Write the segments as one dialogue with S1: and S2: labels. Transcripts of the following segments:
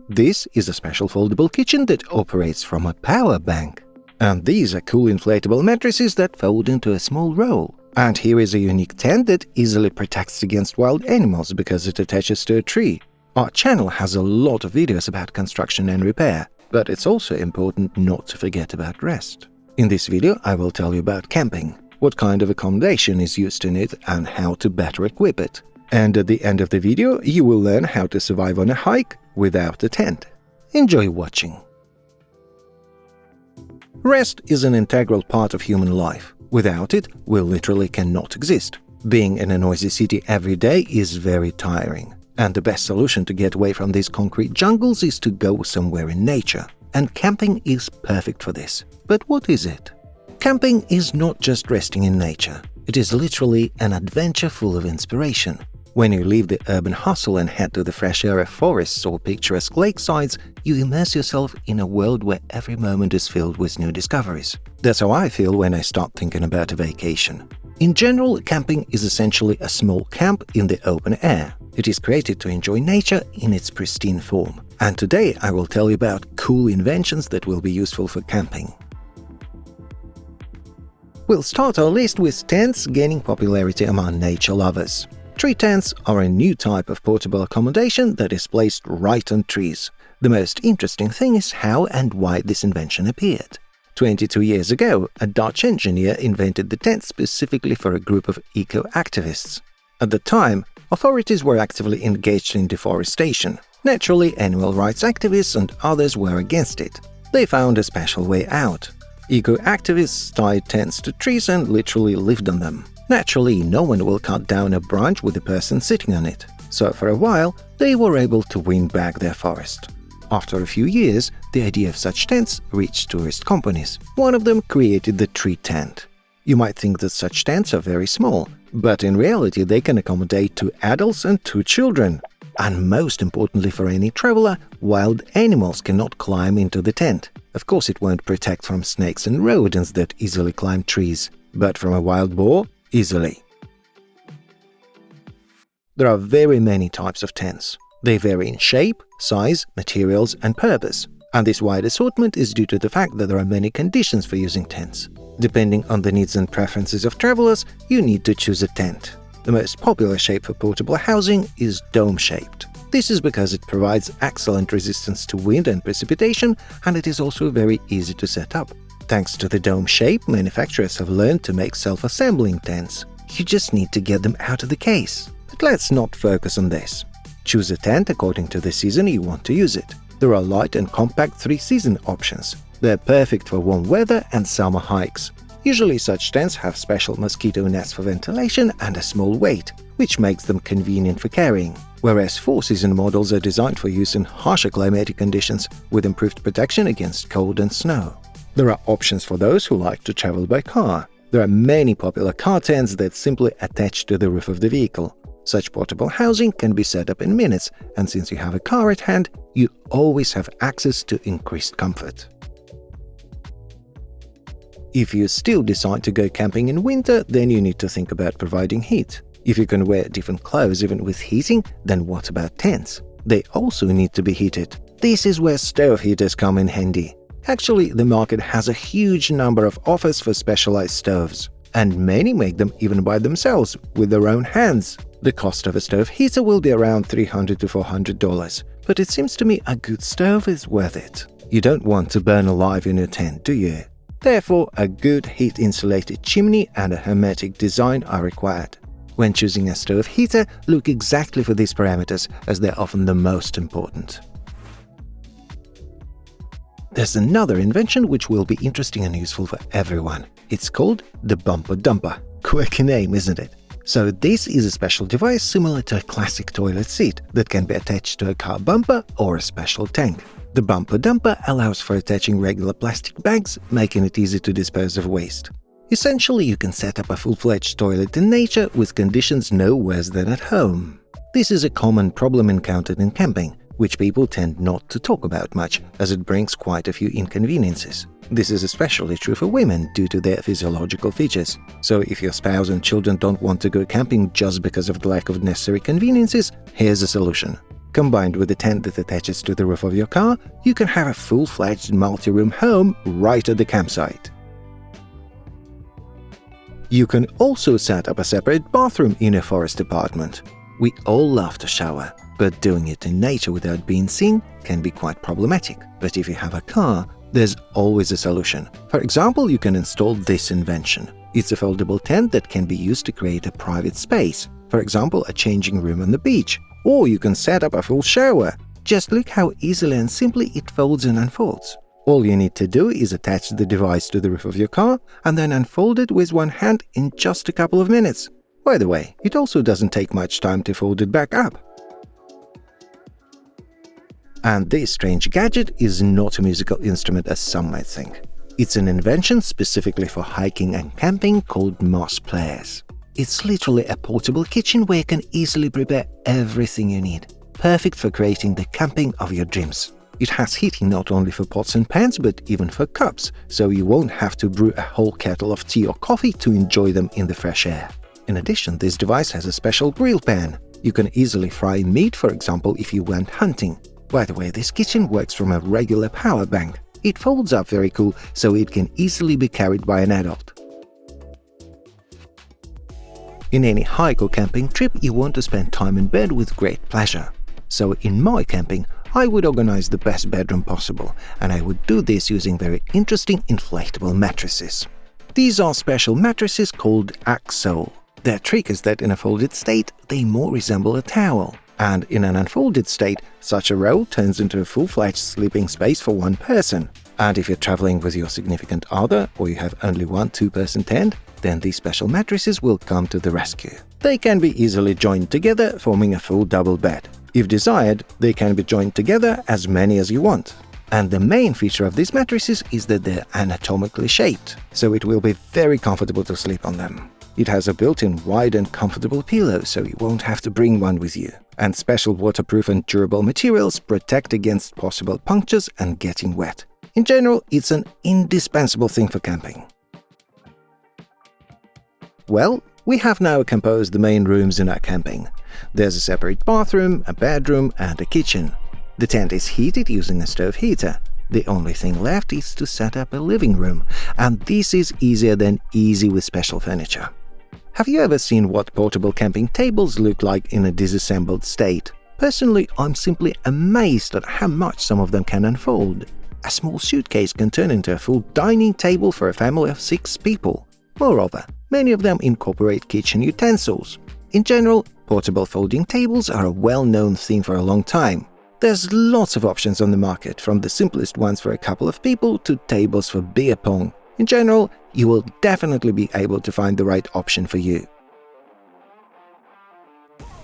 S1: This is a special foldable kitchen that operates from a power bank. And these are cool inflatable mattresses that fold into a small roll. And here is a unique tent that easily protects against wild animals because it attaches to a tree. Our channel has a lot of videos about construction and repair, but it's also important not to forget about rest. In this video, I will tell you about camping, what kind of accommodation is used in it and how to better equip it. And at the end of the video, you will learn how to survive on a hike without a tent. Enjoy watching! Rest is an integral part of human life. Without it, we literally cannot exist. Being in a noisy city every day is very tiring. And the best solution to get away from these concrete jungles is to go somewhere in nature. And camping is perfect for this. But what is it? Camping is not just resting in nature. It is literally an adventure full of inspiration. When you leave the urban hustle and head to the fresh air of forests or picturesque lakesides, you immerse yourself in a world where every moment is filled with new discoveries. That's how I feel when I start thinking about a vacation. In general, camping is essentially a small camp in the open air. It is created to enjoy nature in its pristine form. And today I will tell you about cool inventions that will be useful for camping. We'll start our list with tents gaining popularity among nature lovers. Tree tents are a new type of portable accommodation that is placed right on trees. The most interesting thing is how and why this invention appeared. 22 years ago, a Dutch engineer invented the tent specifically for a group of eco-activists. At the time, authorities were actively engaged in deforestation. Naturally, animal rights activists and others were against it. They found a special way out. Eco-activists tied tents to trees and literally lived on them. Naturally, no one will cut down a branch with a person sitting on it. So for a while, they were able to win back their forest. After a few years, the idea of such tents reached tourist companies. One of them created the tree tent. You might think that such tents are very small, but in reality they can accommodate 2 adults and 2 children. And most importantly for any traveler, wild animals cannot climb into the tent. Of course, it won't protect from snakes and rodents that easily climb trees, but from a wild boar, easily. There are very many types of tents. They vary in shape, size, materials, and purpose. And this wide assortment is due to the fact that there are many conditions for using tents. Depending on the needs and preferences of travelers, you need to choose a tent. The most popular shape for portable housing is dome-shaped. This is because it provides excellent resistance to wind and precipitation, and it is also very easy to set up. Thanks to the dome shape, manufacturers have learned to make self-assembling tents. You just need to get them out of the case. But let's not focus on this. Choose a tent according to the season you want to use it. There are light and compact 3-season options. They're perfect for warm weather and summer hikes. Usually such tents have special mosquito nets for ventilation and a small weight, which makes them convenient for carrying. Whereas 4-season models are designed for use in harsher climatic conditions with improved protection against cold and snow. There are options for those who like to travel by car. There are many popular car tents that simply attach to the roof of the vehicle. Such portable housing can be set up in minutes, and since you have a car at hand, you always have access to increased comfort. If you still decide to go camping in winter, then you need to think about providing heat. If you can wear different clothes even with heating, then what about tents? They also need to be heated. This is where stove heaters come in handy. Actually, the market has a huge number of offers for specialized stoves, and many make them even by themselves with their own hands. The cost of a stove heater will be around $300 to $400, but it seems to me a good stove is worth it. You don't want to burn alive in your tent, do you? Therefore, a good heat-insulated chimney and a hermetic design are required. When choosing a stove heater, look exactly for these parameters, as they're often the most important. There's another invention which will be interesting and useful for everyone. It's called the bumper dumper. Quirky name, isn't it? So this is a special device similar to a classic toilet seat that can be attached to a car bumper or a special tank. The bumper dumper allows for attaching regular plastic bags, making it easy to dispose of waste. Essentially, you can set up a full-fledged toilet in nature with conditions no worse than at home. This is a common problem encountered in camping, which people tend not to talk about much, as it brings quite a few inconveniences. This is especially true for women due to their physiological features. So if your spouse and children don't want to go camping just because of the lack of necessary conveniences, here's a solution. Combined with a tent that attaches to the roof of your car, you can have a full-fledged multi-room home right at the campsite. You can also set up a separate bathroom in a forest apartment. We all love to shower, but doing it in nature without being seen can be quite problematic. But if you have a car, there's always a solution. For example, you can install this invention. It's a foldable tent that can be used to create a private space, for example, a changing room on the beach. Or you can set up a full shower. Just look how easily and simply it folds and unfolds. All you need to do is attach the device to the roof of your car and then unfold it with one hand in just a couple of minutes. By the way, it also doesn't take much time to fold it back up. And this strange gadget is not a musical instrument as some might think. It's an invention specifically for hiking and camping called Moss Players. It's literally a portable kitchen where you can easily prepare everything you need. Perfect for creating the camping of your dreams. It has heating not only for pots and pans but even for cups, so you won't have to brew a whole kettle of tea or coffee to enjoy them in the fresh air. In addition, this device has a special grill pan. You can easily fry meat, for example, if you went hunting. By the way, this kitchen works from a regular power bank. It folds up very cool, so it can easily be carried by an adult. In any hike or camping trip, you want to spend time in bed with great pleasure. So in my camping, I would organize the best bedroom possible, and I would do this using very interesting inflatable mattresses. These are special mattresses called Aksoul. Their trick is that in a folded state, they more resemble a towel, and in an unfolded state, such a roll turns into a full-fledged sleeping space for one person. And if you're traveling with your significant other, or you have only one two-person tent, then these special mattresses will come to the rescue. They can be easily joined together, forming a full double bed. If desired, they can be joined together as many as you want. And the main feature of these mattresses is that they're anatomically shaped, so it will be very comfortable to sleep on them. It has a built-in wide and comfortable pillow, so you won't have to bring one with you. And special waterproof and durable materials protect against possible punctures and getting wet. In general, it's an indispensable thing for camping. Well, we have now composed the main rooms in our camping. There's a separate bathroom, a bedroom, and a kitchen. The tent is heated using a stove heater. The only thing left is to set up a living room, and this is easier than easy with special furniture. Have you ever seen what portable camping tables look like in a disassembled state? Personally, I'm simply amazed at how much some of them can unfold. A small suitcase can turn into a full dining table for a family of 6 people. Moreover, many of them incorporate kitchen utensils. In general, portable folding tables are a well-known theme for a long time. There's lots of options on the market, from the simplest ones for a couple of people to tables for beer pong. In general, you will definitely be able to find the right option for you.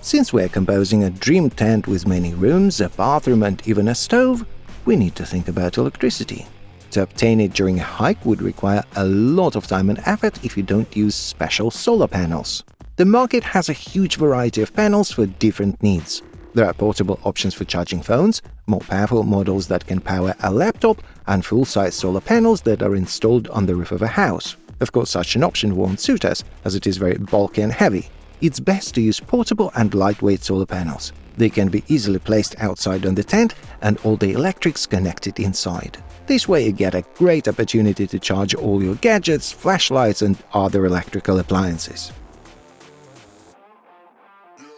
S1: Since we're composing a dream tent with many rooms, a bathroom and even a stove, we need to think about electricity. To obtain it during a hike would require a lot of time and effort if you don't use special solar panels. The market has a huge variety of panels for different needs. There are portable options for charging phones, more powerful models that can power a laptop, and full-size solar panels that are installed on the roof of a house. Of course, such an option won't suit us, as it is very bulky and heavy. It's best to use portable and lightweight solar panels. They can be easily placed outside on the tent and all the electrics connected inside. This way you get a great opportunity to charge all your gadgets, flashlights and other electrical appliances.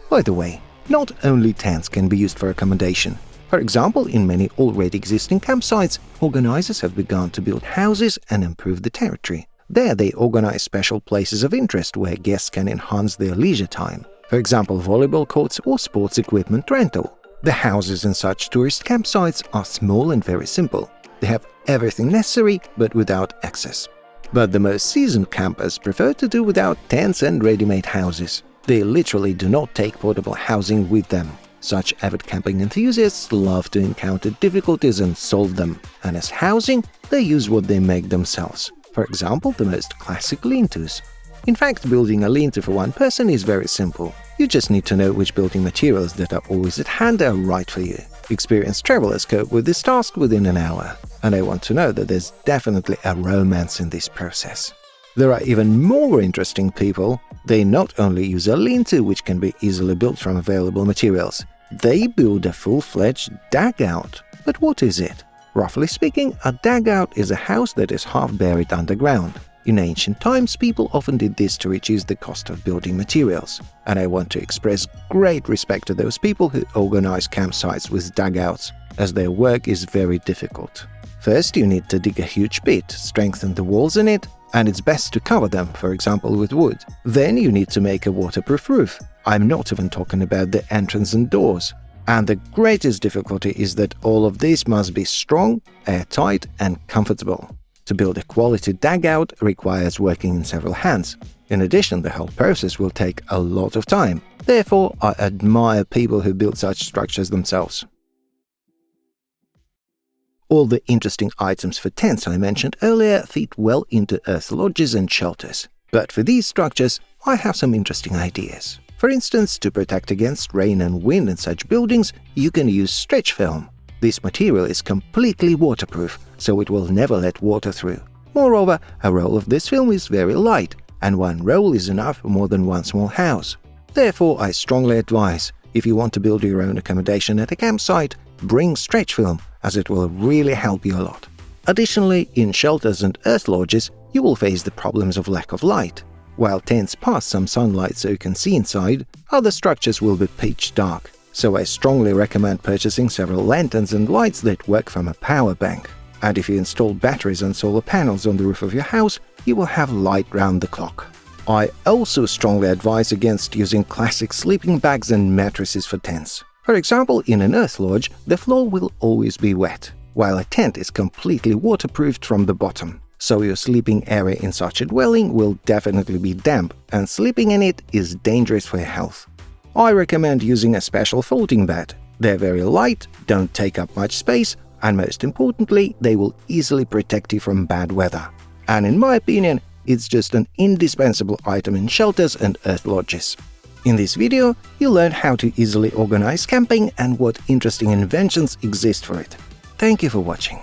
S1: By the way, not only tents can be used for accommodation. For example, in many already existing campsites, organizers have begun to build houses and improve the territory. There they organize special places of interest where guests can enhance their leisure time. For example, volleyball courts or sports equipment rental. The houses in such tourist campsites are small and very simple. They have everything necessary, but without excess. But the most seasoned campers prefer to do without tents and ready-made houses. They literally do not take portable housing with them. Such avid camping enthusiasts love to encounter difficulties and solve them, and as housing, they use what they make themselves. For example, the most classic lean-tos. In fact, building a lean-to for one person is very simple. You just need to know which building materials that are always at hand are right for you. Experienced travelers cope with this task within an hour. And I want to know that there's definitely a romance in this process. There are even more interesting people. They not only use a lean-to, which can be easily built from available materials. They build a full-fledged dugout. But what is it? Roughly speaking, a dugout is a house that is half buried underground. In ancient times, people often did this to reduce the cost of building materials, and I want to express great respect to those people who organize campsites with dugouts, as their work is very difficult. First, you need to dig a huge pit, strengthen the walls in it, and it's best to cover them, for example with wood. Then you need to make a waterproof roof. I'm not even talking about the entrance and doors. And the greatest difficulty is that all of this must be strong, airtight, and comfortable. To build a quality dugout requires working in several hands. In addition, the whole process will take a lot of time. Therefore, I admire people who build such structures themselves. All the interesting items for tents I mentioned earlier fit well into earth lodges and shelters. But for these structures, I have some interesting ideas. For instance, to protect against rain and wind in such buildings, you can use stretch film. This material is completely waterproof, so it will never let water through. Moreover, a roll of this film is very light, and one roll is enough for more than one small house. Therefore, I strongly advise, if you want to build your own accommodation at a campsite, bring stretch film, as it will really help you a lot. Additionally, in shelters and earth lodges, you will face the problems of lack of light. While tents pass some sunlight so you can see inside, other structures will be pitch dark. So I strongly recommend purchasing several lanterns and lights that work from a power bank. And if you install batteries and solar panels on the roof of your house, you will have light round the clock. I also strongly advise against using classic sleeping bags and mattresses for tents. For example, in an earth lodge, the floor will always be wet, while a tent is completely waterproofed from the bottom. So your sleeping area in such a dwelling will definitely be damp, and sleeping in it is dangerous for your health. I recommend using a special folding bed. They're very light, don't take up much space, and most importantly, they will easily protect you from bad weather. And in my opinion, it's just an indispensable item in shelters and earth lodges. In this video, you learned how to easily organize camping and what interesting inventions exist for it. Thank you for watching.